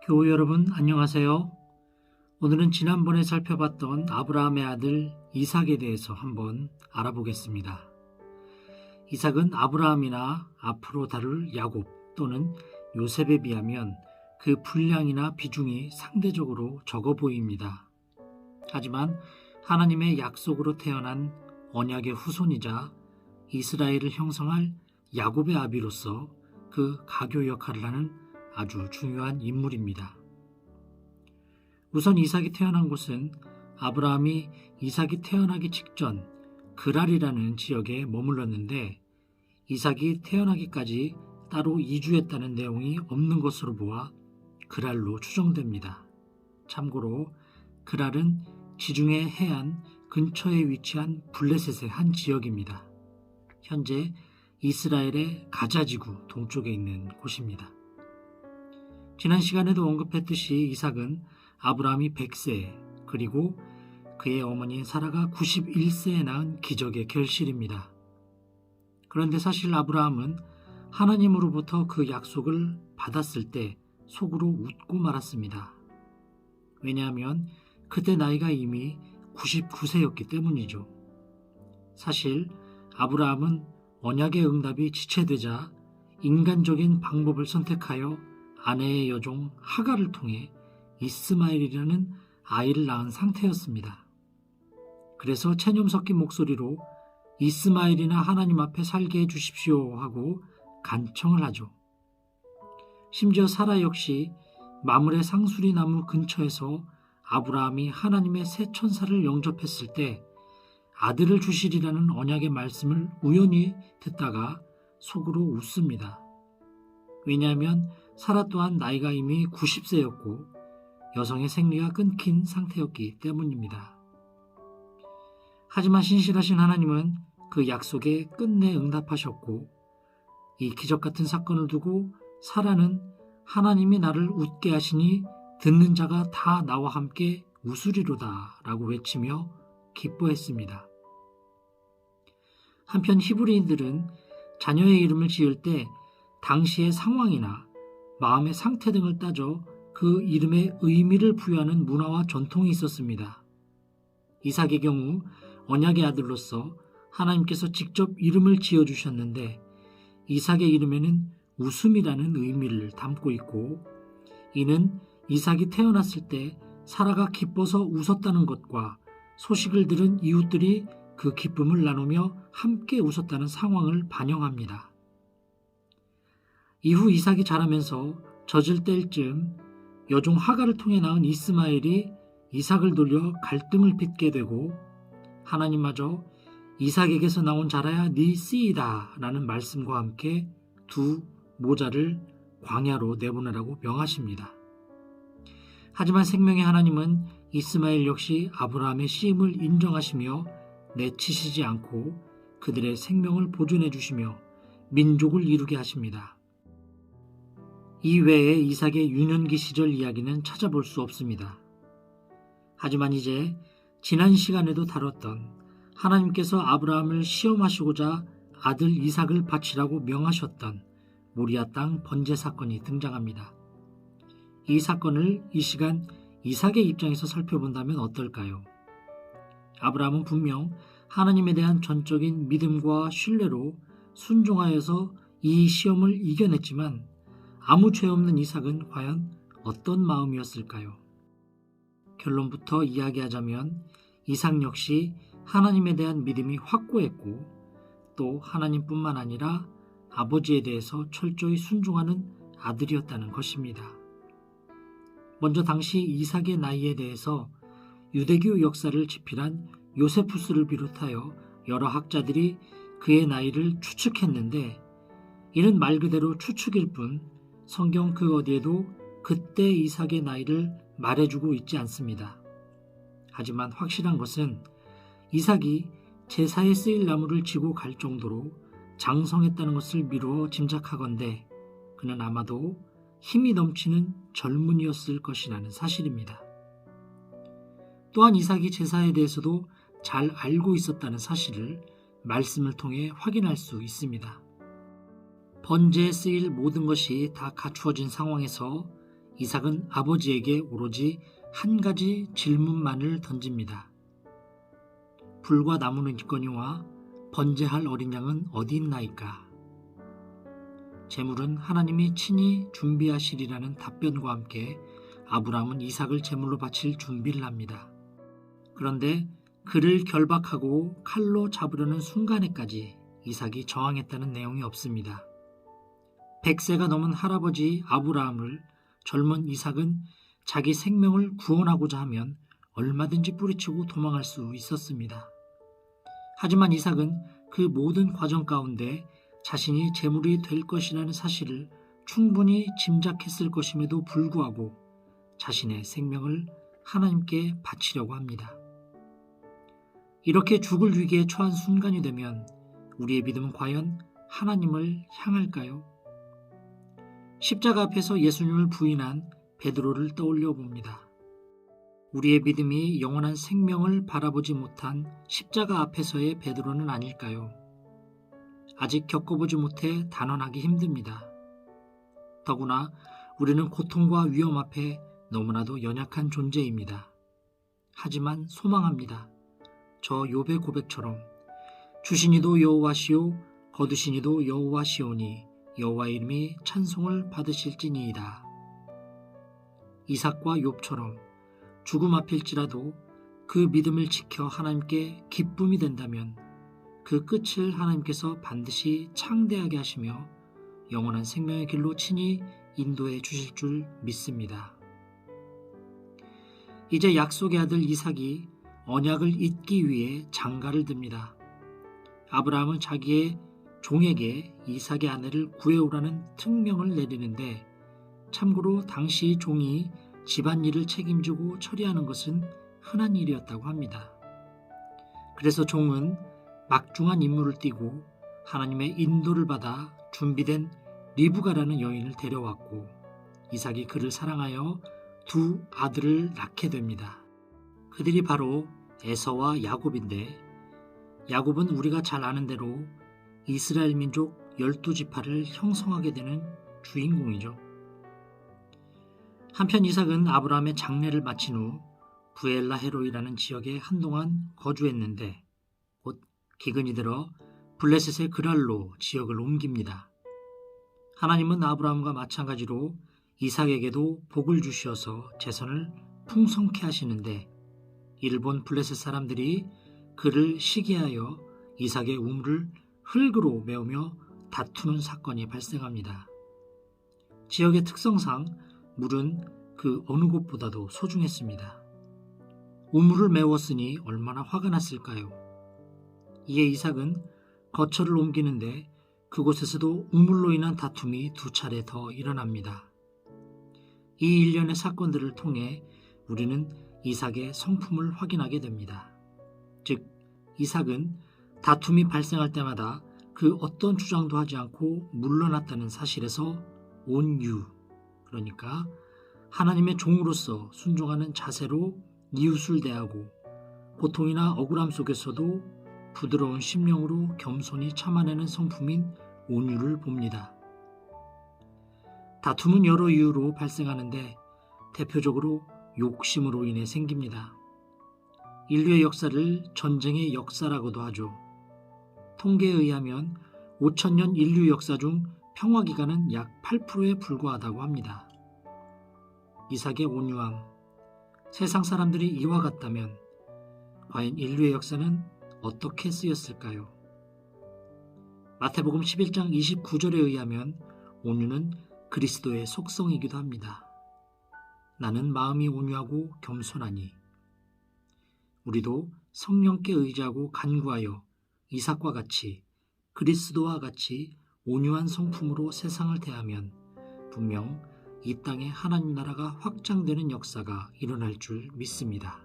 교우 여러분 안녕하세요. 오늘은 지난번에 살펴봤던 아브라함의 아들 이삭에 대해서 한번 알아보겠습니다. 이삭은 아브라함이나 앞으로 다룰 야곱 또는 요셉에 비하면 그 분량이나 비중이 상대적으로 적어 보입니다. 하지만 하나님의 약속으로 태어난 언약의 후손이자 이스라엘을 형성할 야곱의 아비로서 그 가교 역할을 하는 아주 중요한 인물입니다. 우선 이삭이 태어난 곳은 아브라함이 이삭이 태어나기 직전 그랄이라는 지역에 머물렀는데 이삭이 태어나기까지 따로 이주했다는 내용이 없는 것으로 보아 그랄로 추정됩니다. 참고로 그랄은 지중해 해안 근처에 위치한 블레셋의 한 지역입니다. 현재 이스라엘의 가자지구 동쪽에 있는 곳입니다. 지난 시간에도 언급했듯이 이삭은 아브라함이 100세 그리고 그의 어머니 사라가 91세에 낳은 기적의 결실입니다. 그런데 사실 아브라함은 하나님으로부터 그 약속을 받았을 때 속으로 웃고 말았습니다. 왜냐하면 그때 나이가 이미 99세였기 때문이죠. 사실 아브라함은 언약의 응답이 지체되자 인간적인 방법을 선택하여 아내의 여종 하갈을 통해 이스마엘이라는 아이를 낳은 상태였습니다. 그래서 체념 섞인 목소리로 이스마엘이나 하나님 앞에 살게 해주십시오 하고 간청을 하죠. 심지어 사라 역시 마므레 상수리 나무 근처에서 아브라함이 하나님의 새 천사를 영접했을 때 아들을 주시리라는 언약의 말씀을 우연히 듣다가 속으로 웃습니다. 왜냐하면 사라 또한 나이가 이미 90세였고 여성의 생리가 끊긴 상태였기 때문입니다. 하지만 신실하신 하나님은 그 약속에 끝내 응답하셨고 이 기적 같은 사건을 두고 사라는 하나님이 나를 웃게 하시니 듣는 자가 다 나와 함께 웃으리로다 라고 외치며 기뻐했습니다. 한편 히브리인들은 자녀의 이름을 지을 때 당시의 상황이나 마음의 상태 등을 따져 그 이름에 의미를 부여하는 문화와 전통이 있었습니다. 이삭의 경우 언약의 아들로서 하나님께서 직접 이름을 지어주셨는데 이삭의 이름에는 웃음이라는 의미를 담고 있고 이는 이삭이 태어났을 때 사라가 기뻐서 웃었다는 것과 소식을 들은 이웃들이 그 기쁨을 나누며 함께 웃었다는 상황을 반영합니다. 이후 이삭이 자라면서 젖을 뗄 즈음 여종 하갈을 통해 낳은 이스마엘이 이삭을 돌려 갈등을 빚게 되고 하나님마저 이삭에게서 나온 자라야 네 씨이다 라는 말씀과 함께 두 모자를 광야로 내보내라고 명하십니다. 하지만 생명의 하나님은 이스마엘 역시 아브라함의 씨임을 인정하시며 내치시지 않고 그들의 생명을 보존해 주시며 민족을 이루게 하십니다. 이 외에 이삭의 유년기 시절 이야기는 찾아볼 수 없습니다. 하지만 이제 지난 시간에도 다뤘던 하나님께서 아브라함을 시험하시고자 아들 이삭을 바치라고 명하셨던 모리아 땅 번제 사건이 등장합니다. 이 사건을 이 시간 이삭의 입장에서 살펴본다면 어떨까요? 아브라함은 분명 하나님에 대한 전적인 믿음과 신뢰로 순종하여서 이 시험을 이겨냈지만 아무 죄 없는 이삭은 과연 어떤 마음이었을까요? 결론부터 이야기하자면 이삭 역시 하나님에 대한 믿음이 확고했고 또 하나님뿐만 아니라 아버지에 대해서 철저히 순종하는 아들이었다는 것입니다. 먼저 당시 이삭의 나이에 대해서 유대교 역사를 집필한 요세푸스를 비롯하여 여러 학자들이 그의 나이를 추측했는데 이는 말 그대로 추측일 뿐 성경 그 어디에도 그때 이삭의 나이를 말해주고 있지 않습니다. 하지만 확실한 것은 이삭이 제사에 쓰일 나무를 지고 갈 정도로 장성했다는 것을 미루어 짐작하건대 그는 아마도 힘이 넘치는 젊은이였을 것이라는 사실입니다. 또한 이삭이 제사에 대해서도 잘 알고 있었다는 사실을 말씀을 통해 확인할 수 있습니다. 번제에 쓰일 모든 것이 다 갖추어진 상황에서 이삭은 아버지에게 오로지 한 가지 질문만을 던집니다. 불과 나무는 있거니와 번제할 어린 양은 어디 있나이까? 제물은 하나님이 친히 준비하시리라는 답변과 함께 아브라함은 이삭을 제물로 바칠 준비를 합니다. 그런데 그를 결박하고 칼로 잡으려는 순간에까지 이삭이 저항했다는 내용이 없습니다. 100세가 넘은 할아버지 아브라함을 젊은 이삭은 자기 생명을 구원하고자 하면 얼마든지 뿌리치고 도망할 수 있었습니다. 하지만 이삭은 그 모든 과정 가운데 자신이 제물이 될 것이라는 사실을 충분히 짐작했을 것임에도 불구하고 자신의 생명을 하나님께 바치려고 합니다. 이렇게 죽을 위기에 처한 순간이 되면 우리의 믿음은 과연 하나님을 향할까요? 십자가 앞에서 예수님을 부인한 베드로를 떠올려 봅니다. 우리의 믿음이 영원한 생명을 바라보지 못한 십자가 앞에서의 베드로는 아닐까요? 아직 겪어보지 못해 단언하기 힘듭니다. 더구나 우리는 고통과 위험 앞에 너무나도 연약한 존재입니다. 하지만 소망합니다. 저 욥의 고백처럼 주시니도 여호와시오 거두시니도 여호와시오니 여호와의 이름이 찬송을 받으실지니이다. 이삭과 욥처럼 죽음 앞일지라도 그 믿음을 지켜 하나님께 기쁨이 된다면 그 끝을 하나님께서 반드시 창대하게 하시며 영원한 생명의 길로 친히 인도해 주실 줄 믿습니다. 이제 약속의 아들 이삭이 언약을 잇기 위해 장가를 듭니다. 아브라함은 자기의 종에게 이삭의 아내를 구해오라는 특명을 내리는데 참고로 당시 종이 집안일을 책임지고 처리하는 것은 흔한 일이었다고 합니다. 그래서 종은 막중한 임무를 띠고 하나님의 인도를 받아 준비된 리브가라는 여인을 데려왔고 이삭이 그를 사랑하여 두 아들을 낳게 됩니다. 그들이 바로 에서와 야곱인데 야곱은 우리가 잘 아는 대로 이스라엘 민족 12지파를 형성하게 되는 주인공이죠. 한편 이삭은 아브라함의 장례를 마친 후 부엘라 헤로이라는 지역에 한동안 거주했는데 곧 기근이 들어 블레셋의 그랄로 지역을 옮깁니다. 하나님은 아브라함과 마찬가지로 이삭에게도 복을 주시어서 재산을 풍성케 하시는데 이를 본 블레셋 사람들이 그를 시기하여 이삭의 우물을 흙으로 메우며 다투는 사건이 발생합니다. 지역의 특성상 물은 그 어느 곳보다도 소중했습니다. 우물을 메웠으니 얼마나 화가 났을까요? 이에 이삭은 거처를 옮기는데 그곳에서도 우물로 인한 다툼이 2차례 더 일어납니다. 이 일련의 사건들을 통해 우리는 이삭의 성품을 확인하게 됩니다. 즉, 이삭은 다툼이 발생할 때마다 그 어떤 주장도 하지 않고 물러났다는 사실에서 온유, 그러니까 하나님의 종으로서 순종하는 자세로 이웃을 대하고 고통이나 억울함 속에서도 부드러운 심령으로 겸손히 참아내는 성품인 온유를 봅니다. 다툼은 여러 이유로 발생하는데 대표적으로 욕심으로 인해 생깁니다. 인류의 역사를 전쟁의 역사라고도 하죠. 통계에 의하면 5천년 인류 역사 중 평화기간은 약 8%에 불과하다고 합니다. 이삭의 온유함, 세상 사람들이 이와 같다면 과연 인류의 역사는 어떻게 쓰였을까요? 마태복음 11장 29절에 의하면 온유는 그리스도의 속성이기도 합니다. 나는 마음이 온유하고 겸손하니. 우리도 성령께 의지하고 간구하여 이삭과 같이 그리스도와 같이 온유한 성품으로 세상을 대하면 분명 이 땅에 하나님 나라가 확장되는 역사가 일어날 줄 믿습니다.